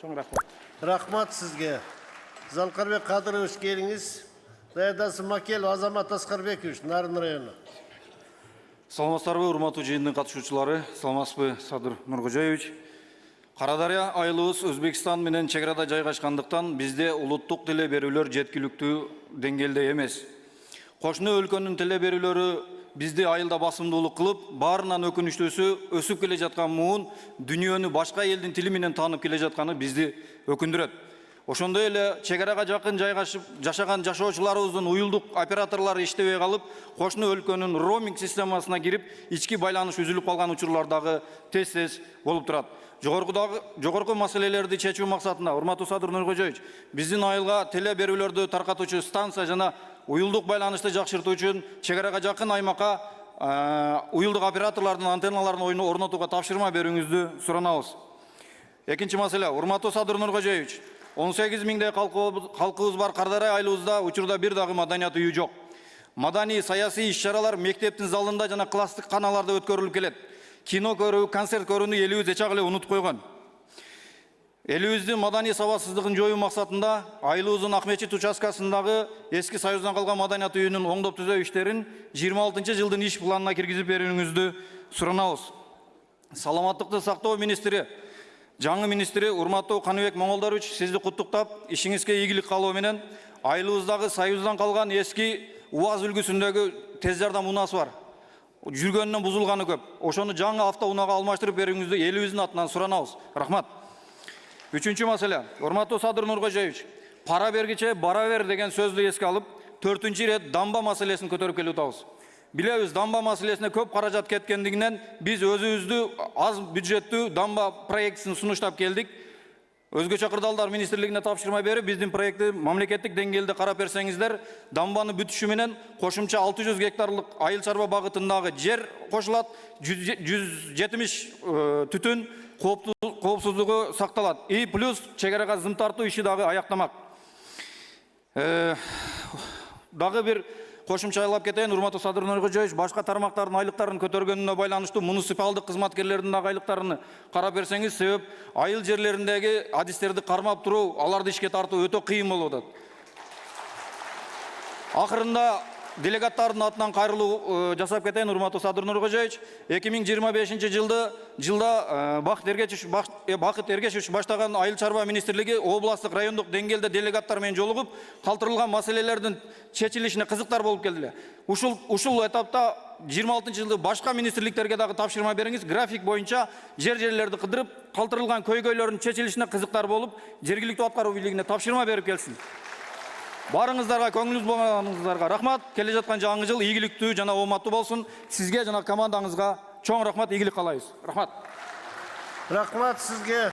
Чоң рахмат. Рахмат сізге. Залқарбек Қадырович келіңіз. Дайдасы Макел Азамат Асқарбекович, Нарын районы. Саламатсыздарбы, урматтуу жыйындын катышуучулары, саламатсызбы Садыр Нуркожоевич. Карадария айылыбыз Өзбекстан менен чек арада жайгашкандыктан бизде улуттук тиле берүүлөр жеткиликтүү деңгээлде эмес. Кошуна өлкөнүн тиле берүүлөрү бизди айылда басымдуулук кылып, баарынан өкүнүчтүүсү өсүп келе жаткан муун дүйнөнү башка элдин тили менен таанып келе жатканы бизди өкүндүрөт. Ошондой эле чек арага жакын жайгашып жашаган жашоочуларыбыздын уюлдук операторлору иштебей калып, кошуна өлкөнүн роуминг системасына кирип, ички байланыш үзүлүп калган учурлар дагы тез болуп турат. Жогорку маселелерди чечүү максатында, урматтуу Садыр Нуркожоевич, биздин айылга теле берүүлөрдү таркатуучу станция жана уюлдук байланышты жакшыртуу үчүн чек арага жакын аймакка уюлдук операторлордун антенналарын орнотууга тапшырма берүүңүздү суранабыз. Экинчи маселе, урматтуу Садыр Нуркожоевич, 18 миңдей халкыбыз бар Кардарай айылыбызда учурда бир дагы маданият үйү жок. Маданий саясий иш-чаралар мектептин залында жана класстык каналарда өткөрүлүп келет. Кино көрүү, концерт көрүүнү элибиз эчак эле унутуп койгон. Элибиздин маданий сабатсыздыгын жоюу максатында айылыбыздын Акметчит участкасындагы эски Союздан калган маданият үйүнүн оңдоп түзөө иштерин 26-жылдын иш планына киргизип берүүңүздү суранабыз. Саламаттыкты сактоо министри, жаңы министри урматтуу Каныбек Моңолдорович, сизди куттуктап, ишиңизге ийгилик каалоо менен айылыбыздагы Союздан калган эски УАЗ үлгүсүндөгү тез жардам унаасы бар. Жүргөнүнөн бузулганы көп. Ошону жаңы автоунаага алмаштырып берүүңүздү элибиздин атынан суранабыз. Рахмат. Үчүнчү маселе, урматтуу Садыр Нуркожоевич, пара бергиче бара бер деген сөздү эске алып, 4-чү рет дамба маселесин көтөрүп келип атабыз. Билебиз, дамба маселесине көп каражат кеткендигинен биз өзүбүздү аз бюджеттүү дамба проектисин сунуштап келдик. Өзгөчө кырдаалдар министрлигине тапшырма берип, биздин проектти мамлекеттик деңгээлде карап берсеңиздер, дамбаны бүтүшү менен кошумча 600 гектарлык айыл чарба багытындагы жер кошулат, 170 түтүн коопсуздугу сакталат. И плюс чек арага зым тартуу иши дагы аяктамак. Дагы бир кошумча айлап кетейин, урматтуу Садыр Нуркожоевич, башка тармактардын айлыктарын көтөргөнүнө байланыштуу муниципалдык кызматкерлердин дагы айлыктарын карап берсеңиз, себеп айыл жерлериндеги адистерди кармап туруу, аларды ишке тартуу өтө кыйын болуп атат. Акырында делегаттардын атынан кайрылуу жасап кетейин, урматтуу Садыр Нуркожоевич, 2025 жылда Бакыт Эргешевич баштаган айыл чарба министрлиги областтык райондук деңгээлде делегаттар менен жолугуп, калтырылган маселелердин чечилишине кызыктар болуп келдилер. Ушул этапта 26-жылды башка министрликтерге дагы тапшырма бериңиз, график боюнча жерлерди кыдырып, калтырылган көйгөйлөрдүн чечилишине кызыктар болуп, жергиликтүү аткаруу бийлигине тапшырма берип келсин. Барыңыздарга, көңүлүңүз болгонуңуздарга рахмат. Келе жаткан жаңы жыл ийгиликтүү жана ооматтуу болсун. Сизге жана командаңызга чоң рахмат, ийгилик каалайбыз. Рахмат. Рахмат сізге.